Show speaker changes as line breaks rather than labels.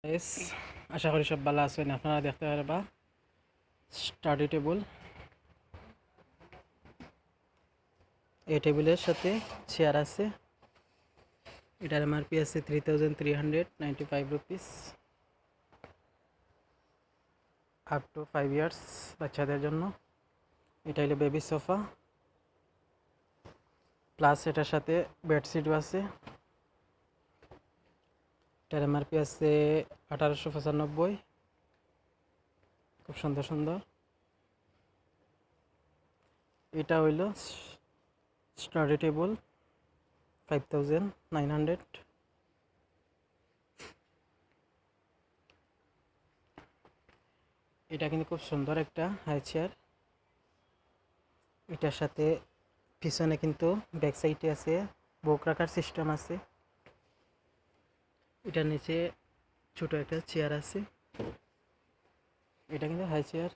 S আশা করি সব ভালো আছেন। আপনারা দেখতে পারবা স্টাডি টেবিল। এই টেবিলের সাথে চেয়ার আছে। এটার এমআরপি আছে 3395 রুপিস। আপ টু 5 ইয়ার্স বাচ্চাদের জন্য। এটা হলো বেবি সোফা, প্লাস এটার সাথে বেডশিটও আছে। এটার এমআরপি আছে 1895। খুব সুন্দর সুন্দর। এটা হইল স্টাডি টেবিল 5900। এটা কিন্তু খুব সুন্দর একটা হাই চেয়ার। এটার সাথে পিছনে কিন্তু ব্যাক সাইডে আছে বুক রাখার সিস্টেম আছে। এটার নিচে ছোট একটা চেয়ার আছে। এটা কিন্তু হাই চেয়ার।